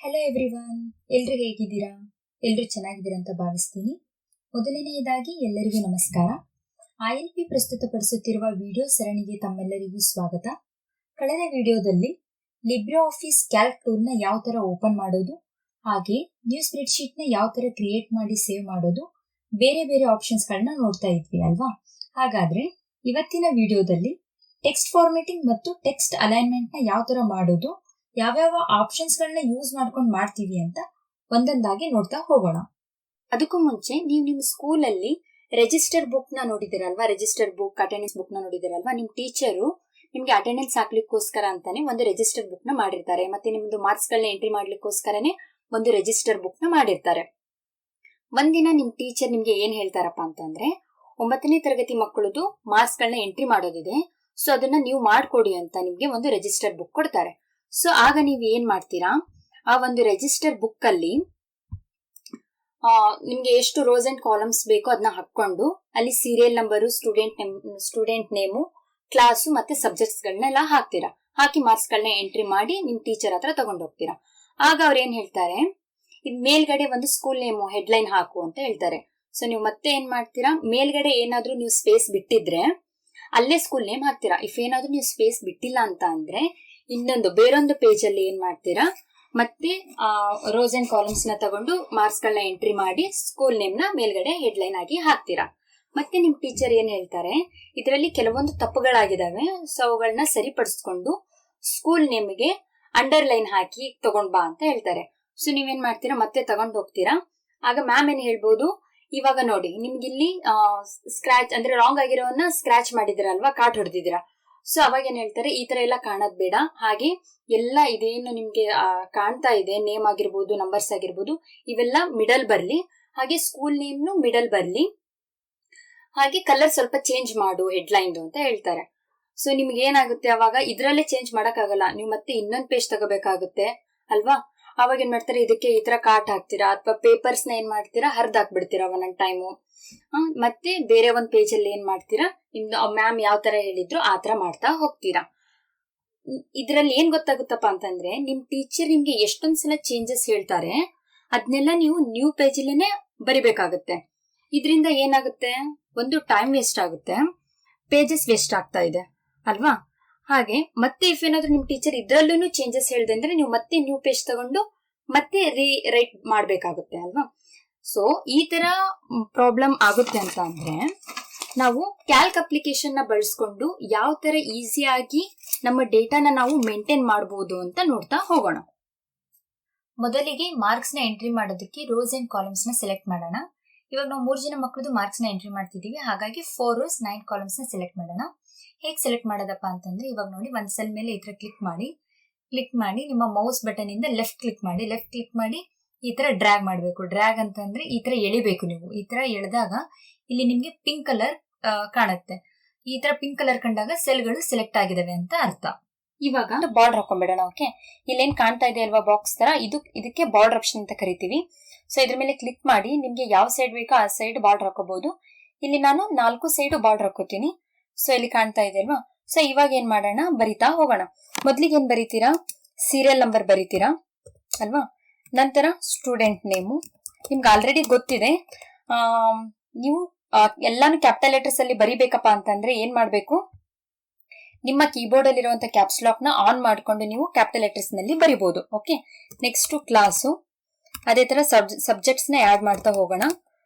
Hello everyone, ಎಲ್ರು ಹೇಗಿದ್ದೀರಾ? ಎಲ್ರು ಚೆನ್ನಾಗಿದ್ದೀರಾ ಅಂತ ಭಾವಿಸ್ತೀನಿ. ಮೊದಲನೆಯದಾಗಿ ಎಲ್ಲರಿಗೂ ನಮಸ್ಕಾರ. ILP ಪ್ರಸ್ತುತಪಡಿಸುತ್ತಿರುವ ವಿಡಿಯೋ ಸರಣಿಗೆ ತಮ್ಮೆಲ್ಲರಿಗೂ ಸ್ವಾಗತ. ಕಳೆದ ವಿಡಿಯೋದಲ್ಲಿ ಲಿಬ್ರೆ ಆಫೀಸ್ ಕ್ಯಾಲ್ಕ್ ಟೂಲ್ನ ಯಾವ ತರ ಓಪನ್ ಮಾಡೋದು, ಹಾಗೆ ನ್ಯೂ ಸ್ಪ್ರೆಡ್ ಶೀಟ್ ನ ಯಾವ ತರ ಕ್ರಿಯೇಟ್ ಮಾಡಿ ಸೇವ್ ಮಾಡೋದು, ಬೇರೆ ಬೇರೆ ಆಪ್ಷನ್ಸ್ ಗಳನ್ನ ನೋಡ್ತಾ ಇದ್ವಿ ಅಲ್ವಾ? ಹಾಗಾದ್ರೆ ಇವತ್ತಿನ ವಿಡಿಯೋದಲ್ಲಿ ಟೆಕ್ಸ್ಟ್ ಫಾರ್ಮೆಟಿಂಗ್ ಮತ್ತು ಟೆಕ್ಸ್ಟ್ ಅಲೈನ್ಮೆಂಟ್ ನ ಯಾವ ತರ ಮಾಡೋದು, ಯಾವ್ಯಾವ ಆಪ್ಷನ್ಸ್ ಗಳನ್ನ ಯೂಸ್ ಮಾಡ್ಕೊಂಡು ಮಾಡ್ತೀವಿ ಅಂತ ಒಂದೊಂದಾಗಿ ನೋಡ್ತಾ ಹೋಗೋಣ. ಅದಕ್ಕೂ ಮುಂಚೆ ನೀವು ನಿಮ್ಮ ಸ್ಕೂಲಲ್ಲಿ ರಿಜಿಸ್ಟರ್ ಬುಕ್ ನ ನೋಡಿದಿರಲ್ವಾ, ರಿಜಿಸ್ಟರ್ ಬುಕ್, ಅಟೆಂಡೆನ್ಸ್ ಬುಕ್ ನ ನೋಡಿದಿರಲ್ವಾ. ನಿಮ್ ಟೀಚರು ನಿಮ್ಗೆ ಅಟೆಂಡೆನ್ಸ್ ಹಾಕ್ಲಿಕ್ಕೋಸ್ಕರ ಅಂತಾನೆ ಒಂದು ರಿಜಿಸ್ಟರ್ ಬುಕ್ ನ ಮಾಡಿರ್ತಾರೆ, ಮತ್ತೆ ನಿಮ್ದು ಮಾರ್ಕ್ಸ್ ಗಳನ್ನ ಎಂಟ್ರಿ ಮಾಡ್ಲಿಕ್ಕೋಸ್ಕರನೇ ಒಂದು ರಿಜಿಸ್ಟರ್ ಬುಕ್ ನ ಮಾಡಿರ್ತಾರೆ. ಒಂದಿನ ನಿಮ್ ಟೀಚರ್ ನಿಮ್ಗೆ ಏನ್ ಹೇಳ್ತಾರಪ್ಪ ಅಂತಂದ್ರೆ, 9ನೇ ತರಗತಿ ಮಕ್ಕಳದು ಮಾರ್ಕ್ಸ್ ಗಳನ್ನ ಎಂಟ್ರಿ ಮಾಡೋದಿದೆ, ಸೊ ಅದನ್ನ ನೀವು ಮಾಡ್ಕೊಡಿ ಅಂತ ನಿಮ್ಗೆ ಒಂದು ರಿಜಿಸ್ಟರ್ ಬುಕ್ ಕೊಡ್ತಾರೆ. ಸೊ ಆಗ ನೀವ್ ಏನ್ ಮಾಡ್ತೀರಾ, ಆ ಒಂದು ರಿಜಿಸ್ಟರ್ ಬುಕ್ ಅಲ್ಲಿ ನಿಮ್ಗೆ ಎಷ್ಟು ರೋಸ್ ಅಂಡ್ ಕಾಲಮ್ಸ್ ಬೇಕೋ ಅದನ್ನ ಹಾಕೊಂಡು ಅಲ್ಲಿ serial number, student name, class ಮತ್ತೆ ಸಬ್ಜೆಕ್ಟ್ಸ್ ಗಳನ್ನೆಲ್ಲ ಹಾಕ್ತೀರಾ. ಹಾಕಿ ಮಾರ್ಕ್ಸ್ ಗಳನ್ನ ಎಂಟ್ರಿ ಮಾಡಿ ನಿಮ್ ಟೀಚರ್ ಹತ್ರ ತಗೊಂಡ್ ಹೋಗ್ತೀರಾ. ಆಗ ಅವ್ರ ಏನ್ ಹೇಳ್ತಾರೆ, ಇದ್ ಮೇಲ್ಗಡೆ ಒಂದು ಸ್ಕೂಲ್ ನೇಮು ಹೆಡ್ಲೈನ್ ಹಾಕು ಅಂತ ಹೇಳ್ತಾರೆ. ಸೊ ನೀವು ಮತ್ತೆ ಏನ್ ಮಾಡ್ತೀರಾ, ಮೇಲ್ಗಡೆ ಏನಾದ್ರೂ ನೀವು ಸ್ಪೇಸ್ ಬಿಟ್ಟಿದ್ರೆ ಅಲ್ಲೇ ಸ್ಕೂಲ್ ನೇಮ್ ಹಾಕ್ತೀರಾ. ಇಫ್ ಏನಾದ್ರೂ ನೀವು ಸ್ಪೇಸ್ ಬಿಟ್ಟಿಲ್ಲ ಅಂತ ಅಂದ್ರೆ ಬೇರೊಂದು ಪೇಜ್ ಅಲ್ಲಿ ಏನ್ ಮಾಡ್ತೀರಾ, ಮತ್ತೆ ರೋಸ್ ಅಂಡ್ ಕಾಲಮ್ಸ್ ನ ತಗೊಂಡು ಮಾರ್ಕ್ಸ್ ಗಳನ್ನ ಎಂಟ್ರಿ ಮಾಡಿ ಸ್ಕೂಲ್ ನೇಮ್ ನ ಮೇಲ್ಗಡೆ ಹೆಡ್ಲೈನ್ ಆಗಿ ಹಾಕ್ತೀರಾ. ಮತ್ತೆ ನಿಮ್ ಟೀಚರ್ ಏನ್ ಹೇಳ್ತಾರೆ, ಇದರಲ್ಲಿ ಕೆಲವೊಂದು ತಪ್ಪುಗಳಾಗಿದಾವೆ, ಸೊ ಅವುಗಳನ್ನ ಸರಿಪಡಿಸ್ಕೊಂಡು ಸ್ಕೂಲ್ ನೇಮ್ಗೆ ಅಂಡರ್ಲೈನ್ ಹಾಕಿ ತಗೊಂಡ್ ಬಾ ಅಂತ ಹೇಳ್ತಾರೆ. ಸೊ ನೀವೇನ್ ಮಾಡ್ತೀರಾ, ಮತ್ತೆ ತಗೊಂಡ್ ಹೋಗ್ತೀರಾ. ಆಗ ಮ್ಯಾಮ್ ಏನ್ ಹೇಳ್ಬೋದು, ಇವಾಗ ನೋಡಿ ನಿಮ್ಗಿಲ್ಲಿ ಸ್ಕ್ರಾಚ್ ಅಂದ್ರೆ ರಾಂಗ್ ಆಗಿರೋವನ್ನ ಸ್ಕ್ರಾಚ್ ಮಾಡಿದಿರಲ್ವಾ, ಕಾಟ್ ಹೊಡೆದಿದ್ದೀರಾ. ಸೊ ಅವಾಗ ಏನ್ ಹೇಳ್ತಾರೆ, ಈ ತರ ಎಲ್ಲ ಕಾಣದ್ ಬೇಡ, ಹಾಗೆ ಎಲ್ಲ ಇದೇನು ನಿಮ್ಗೆ ಕಾಣ್ತಾ ಇದೆ, ನೇಮ್ ಆಗಿರ್ಬೋದು, ನಂಬರ್ಸ್ ಆಗಿರ್ಬೋದು, ಇವೆಲ್ಲ ಮಿಡಲ್ ಬರ್ಲಿ, ಹಾಗೆ ಸ್ಕೂಲ್ ನೇಮ್ನು ಮಿಡಲ್ ಬರ್ಲಿ, ಹಾಗೆ ಕಲರ್ ಸ್ವಲ್ಪ ಚೇಂಜ್ ಮಾಡು ಹೆಡ್ಲೈನ್ ಅಂತ ಹೇಳ್ತಾರೆ. ಸೊ ನಿಮ್ಗೆ ಏನಾಗುತ್ತೆ, ಅವಾಗ ಇದ್ರಲ್ಲೇ ಚೇಂಜ್ ಮಾಡಕ್ ಆಗಲ್ಲ, ನೀವು ಮತ್ತೆ ಇನ್ನೊಂದ್ ಪೇಜ್ ತಗೋಬೇಕಾಗುತ್ತೆ ಅಲ್ವಾ. ಅವಾಗ ಏನ್ ಮಾಡ್ತಾರೆ, ಇದಕ್ಕೆ ಈ ತರ ಕಾಟ್ ಹಾಕ್ತೀರಾ, ಅಥವಾ ಪೇಪರ್ಸ್ ನ ಏನ್ ಮಾಡ್ತೀರಾ, ಹರ್ದ್ ಹಾಕ್ಬಿಡ್ತೀರಾ ಒಂದೊಂದ್ ಟೈಮು. ಮತ್ತೆ ಬೇರೆ ಒಂದ್ ಪೇಜ್ ಅಲ್ಲಿ ಏನ್ ಮಾಡ್ತೀರಾ, ನಿಮ್ದು ಮ್ಯಾಮ್ ಯಾವ ತರ ಹೇಳಿದ್ರು ಆ ತರ ಮಾಡ್ತಾ ಹೋಗ್ತೀರಾ. ಇದ್ರಲ್ಲಿ ಏನ್ ಗೊತ್ತಾಗುತ್ತಪ್ಪ ಅಂತಂದ್ರೆ, ನಿಮ್ ಟೀಚರ್ ನಿಮ್ಗೆ ಎಷ್ಟೊಂದ್ಸಲ ಚೇಂಜಸ್ ಹೇಳ್ತಾರೆ, ಅದನ್ನೆಲ್ಲ ನೀವು ನ್ಯೂ ಪೇಜ್ ಅಲ್ಲೇನೆ ಬರಿಬೇಕಾಗುತ್ತೆ. ಇದರಿಂದ ಏನಾಗುತ್ತೆ, ಒಂದು ಟೈಮ್ ವೇಸ್ಟ್ ಆಗುತ್ತೆ, ಪೇಜಸ್ ವೇಸ್ಟ್ ಆಗ್ತಾ ಇದೆ ಅಲ್ವಾ. ಹಾಗೆ ಮತ್ತೆ ಇಫ್ ಏನಾದ್ರು ನಿಮ್ ಟೀಚರ್ ಇದ್ರಲ್ಲೂ ಚೇಂಜಸ್ ಹೇಳಿದೆ ಅಂದ್ರೆ ನೀವು ಮತ್ತೆ ನ್ಯೂ ಪೇಜ್ ತಗೊಂಡು ಮತ್ತೆ ರೈಟ್ ಮಾಡ್ಬೇಕಾಗುತ್ತೆ ಅಲ್ವಾ. ಸೊ ಈ ತರ ಪ್ರಾಬ್ಲಮ್ ಆಗುತ್ತೆ ಅಂತ ಅಂದ್ರೆ, ನಾವು ಕ್ಯಾಲ್ಕ್ ಅಪ್ಲಿಕೇಶನ್ ನ ಬಳಸ್ಕೊಂಡು ಯಾವ ತರ ಈಸಿಯಾಗಿ ನಮ್ಮ ಡೇಟಾನ ನಾವು ಮೇಂಟೈನ್ ಮಾಡಬಹುದು ಅಂತ ನೋಡ್ತಾ ಹೋಗೋಣ. ಮೊದಲಿಗೆ ಮಾರ್ಕ್ಸ್ ನ ಎಂಟ್ರಿ ಮಾಡೋದಕ್ಕೆ ರೋಸ್ ಅಂಡ್ ಕಾಲಮ್ಸ್ ನ ಸೆಲೆಕ್ಟ್ ಮಾಡೋಣ. ಇವಾಗ ನಾವು 3 ಜನ ಮಕ್ಕಳದು ಮಾರ್ಕ್ಸ್ ನ ಎಂಟ್ರಿ ಮಾಡ್ತಿದೀವಿ, ಹಾಗಾಗಿ 4 rows 9 ಕಾಲಮ್ಸ್ ನ ಸೆಲೆಕ್ಟ್ ಮಾಡೋಣ. ಹೇಗೆ ಸೆಲೆಕ್ಟ್ ಮಾಡೋದಪ್ಪ ಅಂತಂದ್ರೆ, ಇವಾಗ ನೋಡಿ ಒಂದ್ ಸೆಲ್ ಮೇಲೆ ಈ ತರ ಕ್ಲಿಕ್ ಮಾಡಿ ನಿಮ್ಮ ಮೌಸ್ ಬಟನ್ ಇಂದ ಲೆಫ್ಟ್ ಕ್ಲಿಕ್ ಮಾಡಿ ಈ ತರ ಡ್ರ್ಯಾಗ್ ಮಾಡಬೇಕು. ಡ್ರ್ಯಾಗ್ ಅಂತಂದ್ರೆ ಈ ತರ ಎಳಿಬೇಕು. ನೀವು ಈ ತರ ಎಳೆದಾಗ ಇಲ್ಲಿ ನಿಮ್ಗೆ ಪಿಂಕ್ ಕಲರ್ ಕಾಣುತ್ತೆ. ಈ ತರ ಪಿಂಕ್ ಕಲರ್ ಕಂಡಾಗ ಸೆಲ್ಗಳು ಸೆಲೆಕ್ಟ್ ಆಗಿದಾವೆ ಅಂತ ಅರ್ಥ. ಇವಾಗ ಬಾರ್ಡರ್ ಹಾಕೊಂಡ್ಬಿಡೋಣ. ಓಕೆ, ಇಲ್ಲೇನ್ ಕಾಣ್ತಾ ಇದೆ ಅಲ್ವಾ ಬಾಕ್ಸ್ ತರ, ಇದಕ್ಕೆ ಬಾರ್ಡರ್ ಆಪ್ಷನ್ ಅಂತ ಕರಿತೀವಿ. ಸೊ ಇದ್ರ ಮೇಲೆ ಕ್ಲಿಕ್ ಮಾಡಿ ನಿಮ್ಗೆ ಯಾವ ಸೈಡ್ ಬೇಕೋ ಆ ಸೈಡ್ ಬಾರ್ಡರ್ ಹಾಕೋಬಹುದು. ಇಲ್ಲಿ ನಾನು 4 ಸೈಡ್ ಬಾರ್ಡರ್ ಹಾಕೋತೀನಿ. ಸೊ ಇಲ್ಲಿ ಕಾಣ್ತಾ ಇದೆ ಅಲ್ವಾ. ಸೊ ಇವಾಗ ಏನ್ ಮಾಡೋಣ, ಬರಿತಾ ಹೋಗೋಣ. ಮೊದ್ಲಿಗೆ ಏನ್ ಬರೀತೀರಾ, ಸೀರಿಯಲ್ ನಂಬರ್ ಬರೀತೀರಾ ಅಲ್ವಾ. ನಂತರ ಸ್ಟೂಡೆಂಟ್ ನೇಮು ನಿಮ್ಗೆ ಆಲ್ರೆಡಿ ಗೊತ್ತಿದೆ. ನೀವು ಎಲ್ಲಾನು ಕ್ಯಾಪಿಟಲ್ ಲೆಟರ್ಸ್ ಅಲ್ಲಿ ಬರಿಬೇಕಪ್ಪ ಅಂತಂದ್ರೆ ಏನ್ ಮಾಡ್ಬೇಕು, ನಿಮ್ಮ ಕೀಬೋರ್ಡ್ ಅಲ್ಲಿ ಇರುವಂತ ಕ್ಯಾಪ್ಸ್ ಲಾಕ್ ನ ಆನ್ ಮಾಡ್ಕೊಂಡು ನೀವು ಕ್ಯಾಪಿಟಲ್ ಲೆಟರ್ಸ್ ನಲ್ಲಿ ಬರಿಬಹುದು. ಓಕೆ, ನೆಕ್ಸ್ಟ್ ಕ್ಲಾಸು, ಅದೇ ತರ ಸಬ್ಜೆಕ್ಟ್ಸ್ ನ ಆಡ್ ಮಾಡ್ತಾ ಹೋಗೋಣ.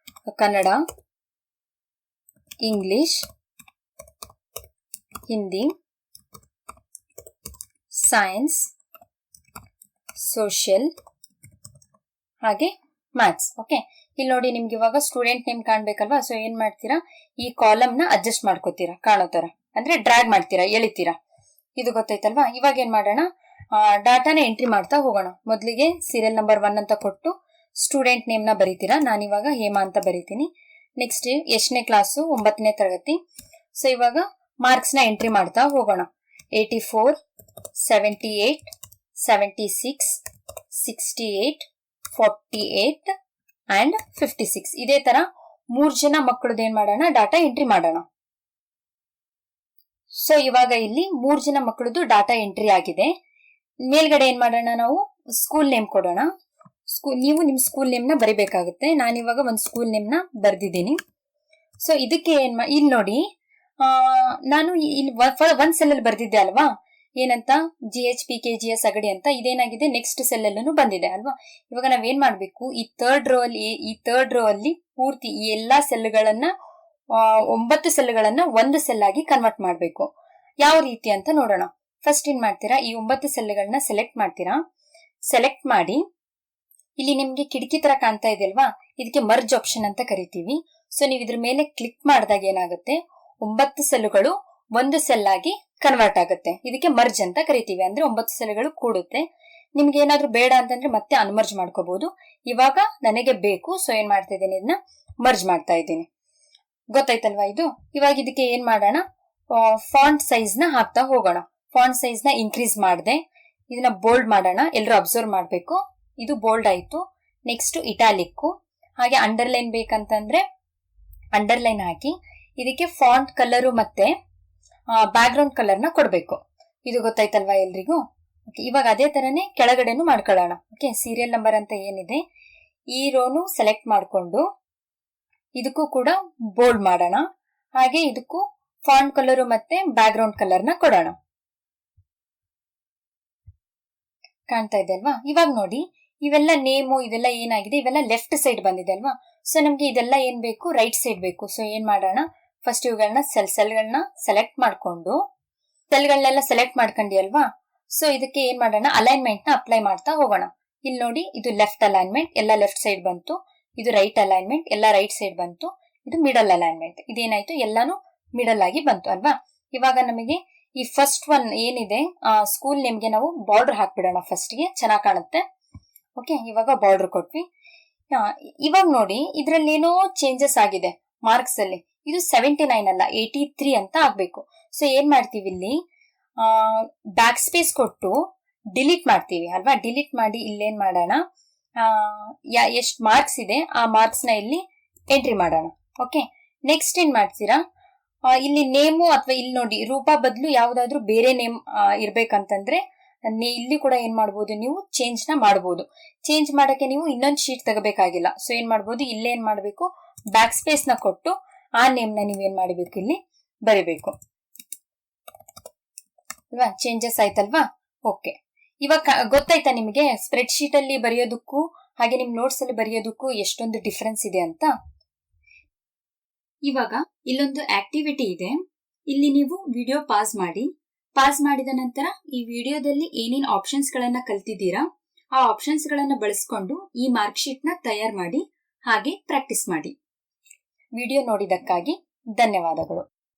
Kannada, English, Hindi, science, social, ಹಾಗೆ ಮ್ಯಾಥ್ಸ್. ಓಕೆ, ಇಲ್ಲಿ ನೋಡಿ ನಿಮ್ಗೆ ಇವಾಗ ಸ್ಟೂಡೆಂಟ್ ನೇಮ್ ಕಾಣ್ಬೇಕಲ್ವಾ. ಸೊ ಏನ್ ಮಾಡ್ತೀರಾ, ಈ ಕಾಲಮ್ ನ ಅಡ್ಜಸ್ಟ್ ಮಾಡ್ಕೋತೀರಾ, ಕಾಣೋ ತರ ಅಂದ್ರೆ ಡ್ರ್ಯಾಗ್ ಮಾಡ್ತೀರಾ, ಎಳಿತೀರಾ. ಇದು ಗೊತ್ತಾಯ್ತಲ್ವಾ. ಇವಾಗ ಏನ್ ಮಾಡೋಣ, ಡಾಟಾನ ಎಂಟ್ರಿ ಮಾಡ್ತಾ ಹೋಗೋಣ. ಮೊದಲಿಗೆ ಸೀರಿಯಲ್ ನಂಬರ್ 1 ಅಂತ ಕೊಟ್ಟು ಸ್ಟೂಡೆಂಟ್ ನೇಮ್ ನ ಬರೀತೀರಾ. ನಾನಿವಾಗ ಹೇಮಾ ಅಂತ ಬರೀತೀನಿ. ನೆಕ್ಸ್ಟ್ ಎಷ್ಟನೇ ಕ್ಲಾಸು, 9ನೇ ತರಗತಿ. ಸೊ ಇವಾಗ ಮಾರ್ಕ್ಸ್ ನ ಎಂಟ್ರಿ ಮಾಡ್ತಾ ಹೋಗೋಣ. 84, 78, 76, 68, 48 ಅಂಡ್ 56. ಇದೇ ತರ 3 ಜನ ಮಕ್ಕಳದ್ದು ಏನ್ ಮಾಡೋಣ, ಡಾಟಾ ಎಂಟ್ರಿ ಮಾಡೋಣ. ಸೊ ಇವಾಗ ಇಲ್ಲಿ 3 ಜನ ಮಕ್ಕಳದ್ದು ಡಾಟಾ ಎಂಟ್ರಿ ಆಗಿದೆ. ಮೇಲ್ಗಡೆ ಏನ್ ಮಾಡೋಣ, ನಾವು ಸ್ಕೂಲ್ ನೇಮ್ ಕೊಡೋಣ. ನೀವು ನಿಮ್ ಸ್ಕೂಲ್ ನೇಮ್ ನ ಬರಿಬೇಕಾಗುತ್ತೆ. ನಾನಿವಾಗ ಒಂದು ಸ್ಕೂಲ್ ನೇಮ್ ನ ಬರ್ದಿದ್ದೀನಿ. ಸೊ ಇದಕ್ಕೆ ಇಲ್ಲಿ ನೋಡಿ, ನಾನು ಇಲ್ಲಿ ಒಂದ್ ಸೆಲ್ ಅಲ್ಲಿ ಬರ್ದಿದ್ದೆ ಅಲ್ವಾ, ಏನಂತ GHPKGS ಅಗಡಿ ಅಂತ. ಇದೇನಾಗಿದೆ, ನೆಕ್ಸ್ಟ್ ಸೆಲ್ ಅಲ್ಲೂ ಬಂದಿದೆ ಅಲ್ವಾ. ಇವಾಗ ನಾವೇನ್ ಮಾಡ್ಬೇಕು, ಈ ಥರ್ಡ್ ರೋ ಅಲ್ಲಿ ಪೂರ್ತಿ ಈ ಎಲ್ಲಾ ಸೆಲ್ಗಳನ್ನ 9 ಸೆಲ್ಗಳನ್ನ ಒಂದು ಸೆಲ್ ಆಗಿ ಕನ್ವರ್ಟ್ ಮಾಡ್ಬೇಕು. ಯಾವ ರೀತಿ ಅಂತ ನೋಡೋಣ. ಫಸ್ಟ್ ಏನ್ ಮಾಡ್ತೀರಾ, ಈ 9 ಸೆಲ್ಗಳನ್ನ ಸೆಲೆಕ್ಟ್ ಮಾಡ್ತೀರಾ. ಸೆಲೆಕ್ಟ್ ಮಾಡಿ ಇಲ್ಲಿ ನಿಮ್ಗೆ ಕಿಟಕಿ ತರ ಕಾಣ್ತಾ ಇದೆ ಅಲ್ವಾ, ಇದಕ್ಕೆ ಮರ್ಜ್ ಆಪ್ಷನ್ ಅಂತ ಕರಿತೀವಿ. ಸೊ ನೀವು ಇದ್ರ ಮೇಲೆ ಕ್ಲಿಕ್ ಮಾಡಿದಾಗ ಏನಾಗುತ್ತೆ, 9 ಸೆಲ್ಗಳು ಒಂದು ಸೆಲ್ ಆಗಿ ಕನ್ವರ್ಟ್ ಆಗುತ್ತೆ. ಇದಕ್ಕೆ ಮರ್ಜ್ ಅಂತ ಕರಿತೀವಿ. ಅಂದ್ರೆ 9 ಸೆಲ್ಗಳು ಕೂಡುತ್ತೆ. ನಿಮ್ಗೆ ಏನಾದ್ರೂ ಬೇಡ ಅಂತಂದ್ರೆ ಮತ್ತೆ ಅನ್ಮರ್ಜ್ ಮಾಡ್ಕೋಬಹುದು. ಇವಾಗ ನನಗೆ ಬೇಕು, ಸೊ ಏನ್ ಮಾಡ್ತಾ ಇದ್ದೀನಿ, ಇದನ್ನ ಮರ್ಜ್ ಮಾಡ್ತಾ ಇದ್ದೀನಿ. ಗೊತ್ತಾಯ್ತಲ್ವಾ ಇದು. ಇವಾಗ ಇದಕ್ಕೆ ಏನ್ ಮಾಡೋಣ, ಫಾಂಟ್ ಸೈಜ್ ನ ಹಾಕ್ತಾ ಹೋಗೋಣ. ಫಾಂಟ್ ಸೈಜ್ ನ ಇನ್ಕ್ರೀಸ್ ಮಾಡಿದೆ, ಇದನ್ನ ಬೋಲ್ಡ್ ಮಾಡೋಣ. ಎಲ್ಲರೂ ಅಬ್ಸರ್ವ್ ಮಾಡ್ಬೇಕು, ಇದು ಬೋಲ್ಡ್ ಆಯ್ತು. ನೆಕ್ಸ್ಟ್ ಇಟಾಲಿಕ್, ಹಾಗೆ ಅಂಡರ್ಲೈನ್ ಬೇಕಂತಂದ್ರೆ ಅಂಡರ್ಲೈನ್ ಹಾಕಿ ಇದಕ್ಕೆ ಫಾಂಟ್ ಕಲರು ಮತ್ತೆ ಬ್ಯಾಕ್ ಗ್ರೌಂಡ್ ಕಲರ್ ನ ಕೊಡ್ಬೇಕು. ಇದು ಗೊತ್ತಾಯ್ತಲ್ವಾ ಎಲ್ರಿಗೂ. ಇವಾಗ ಅದೇ ತರನೇ ಕೆಳಗಡೆನು ಮಾಡ್ಕೊಳ್ಳೋಣ. ಓಕೆ, ಸೀರಿಯಲ್ ನಂಬರ್ ಅಂತ ಏನಿದೆ ಈ ರೋನು ಸೆಲೆಕ್ಟ್ ಮಾಡ್ಕೊಂಡು ಇದಕ್ಕೂ ಕೂಡ ಬೋಲ್ಡ್ ಮಾಡೋಣ. ಹಾಗೆ ಇದಕ್ಕೂ ಫಾಂಟ್ ಕಲರು ಮತ್ತೆ ಬ್ಯಾಕ್ ಗ್ರೌಂಡ್ ಕಲರ್ ನ ಕೊಡೋಣ. ಕಾಣ್ತಾ ಇದೆ ಅಲ್ವಾ. ಇವಾಗ ನೋಡಿ, ಇವೆಲ್ಲ ನೇಮು ಇವೆಲ್ಲ ಏನಾಗಿದೆ, ಇವೆಲ್ಲ ಲೆಫ್ಟ್ ಸೈಡ್ ಬಂದಿದೆ ಅಲ್ವಾ. ಸೊ ನಮ್ಗೆ ಇದೆಲ್ಲ ಏನ್ ಬೇಕು, ರೈಟ್ ಸೈಡ್ ಬೇಕು. ಸೊ ಏನ್ ಮಾಡೋಣ, ಫಸ್ಟ್ ಇವುಗಳನ್ನ ಸೆಲ್ಗಳನ್ನ ಸೆಲೆಕ್ಟ್ ಮಾಡ್ಕೊಂಡು, ಸೆಲ್ಗಳನ್ನೆಲ್ಲ ಸೆಲೆಕ್ಟ್ ಮಾಡ್ಕೊಂಡಿ ಅಲ್ವಾ. ಸೊ ಇದಕ್ಕೆ ಏನ್ ಮಾಡೋಣ, ಅಲೈನ್ಮೆಂಟ್ ನ ಅಪ್ಲೈ ಮಾಡ್ತಾ ಹೋಗೋಣ. ಇಲ್ಲಿ ನೋಡಿ, ಇದು ಲೆಫ್ಟ್ ಅಲೈನ್ಮೆಂಟ್, ಎಲ್ಲ ಲೆಫ್ಟ್ ಸೈಡ್ ಬಂತು. ಇದು ರೈಟ್ ಅಲೈನ್ಮೆಂಟ್, ಎಲ್ಲ ರೈಟ್ ಸೈಡ್ ಬಂತು. ಇದು ಮಿಡಲ್ ಅಲೈನ್ಮೆಂಟ್, ಇದೇನಾಯ್ತು, ಎಲ್ಲಾನು ಮಿಡಲ್ ಆಗಿ ಬಂತು ಅಲ್ವಾ. ಇವಾಗ ನಮಗೆ ಈ ಫಸ್ಟ್ ಒನ್ ಏನಿದೆ, ಸ್ಕೂಲ್ ನೇಮ್ಗೆ ನಾವು ಬಾರ್ಡರ್ ಹಾಕ್ಬಿಡೋಣ ಫಸ್ಟ್ ಗೆ, ಚೆನ್ನಾಗ್ ಕಾಣುತ್ತೆ. ಓಕೆ, ಇವಾಗ ಬಾರ್ಡರ್ ಕೊಟ್ವಿ. ಇವಾಗ ನೋಡಿ, ಇದ್ರಲ್ಲಿ ಏನೋ ಚೇಂಜಸ್ ಆಗಿದೆ ಮಾರ್ಕ್ಸ್ ಅಲ್ಲಿ. ಇದು 79 ಅಲ್ಲ 83 ಅಂತ ಆಗ್ಬೇಕು. ಸೊ ಏನ್ ಮಾಡ್ತೀವಿ, ಇಲ್ಲಿ ಬ್ಯಾಕ್ ಸ್ಪೇಸ್ ಕೊಟ್ಟು ಡಿಲೀಟ್ ಮಾಡ್ತೀವಿ ಅಲ್ವಾ. ಡಿಲೀಟ್ ಮಾಡಿ ಇಲ್ಲೇನ್ ಮಾಡೋಣ, ಎಷ್ಟು ಮಾರ್ಕ್ಸ್ ಇದೆ ಆ ಮಾರ್ಕ್ಸ್ ನ ಇಲ್ಲಿ ಎಂಟ್ರಿ ಮಾಡೋಣ. ಓಕೆ, ನೆಕ್ಸ್ಟ್ ಏನ್ ಮಾಡ್ತೀರಾ, ಇಲ್ಲಿ ನೇಮು ಅಥವಾ ಇಲ್ಲಿ ನೋಡಿ ರೂಪಾ ಬದಲು ಯಾವ್ದಾದ್ರು ಬೇರೆ ನೇಮ್ ಇರ್ಬೇಕಂತಂದ್ರೆ ಇಲ್ಲಿ ಕೂಡ ಏನ್ ಮಾಡ್ಬೋದು, ನೀವು ಚೇಂಜ್ ನ ಮಾಡಬಹುದು. ಚೇಂಜ್ ಮಾಡಕ್ಕೆ ನೀವು ಇನ್ನೊಂದು ಶೀಟ್ ತಗೋಬೇಕಾಗಿಲ್ಲ. ಸೊ ಏನ್ ಮಾಡ್ಬೋದು, ಇಲ್ಲೇ ಏನ್ ಮಾಡ್ಬೇಕು, ಬ್ಯಾಕ್ ಸ್ಪೇಸ್ ನ ಕೊಟ್ಟು ಆ ನೇಮ್ ನ ನೀವೇನ್ ಮಾಡಬೇಕು, ಇಲ್ಲಿ ಬರಿಬೇಕು ಅಲ್ವಾ. ಚೇಂಜಸ್ ಆಯ್ತಲ್ವಾ. ಓಕೆ, ಇವಾಗ ಗೊತ್ತಾಯ್ತಾ ನಿಮಗೆ ಸ್ಪ್ರೆಡ್ ಶೀಟ್ ಅಲ್ಲಿ ಬರೆಯೋದಕ್ಕೂ ಹಾಗೆ ನಿಮ್ ನೋಟ್ಸ್ ಅಲ್ಲಿ ಬರೆಯೋದಕ್ಕೂ ಎಷ್ಟೊಂದು ಡಿಫ್ರೆನ್ಸ್ ಇದೆ ಅಂತ. ಇವಾಗ ಇಲ್ಲೊಂದು ಆಕ್ಟಿವಿಟಿ ಇದೆ. ಇಲ್ಲಿ ನೀವು ವಿಡಿಯೋ ಪಾಸ್ ಮಾಡಿದ ನಂತರ ಈ ವಿಡಿಯೋದಲ್ಲಿ ಏನೇನ್ ಆಪ್ಷನ್ಸ್ ಗಳನ್ನ ಕಲ್ತಿದ್ದೀರಾ ಆ ಆಪ್ಷನ್ಸ್ ಗಳನ್ನ ಬಳಸ್ಕೊಂಡು ಈ ಮಾರ್ಕ್ ಶೀಟ್ ನ ತಯಾರು ಮಾಡಿ ಹಾಗೆ ಪ್ರಾಕ್ಟೀಸ್ ಮಾಡಿ. ವಿಡಿಯೋ ನೋಡಿದಕ್ಕಾಗಿ ಧನ್ಯವಾದಗಳು.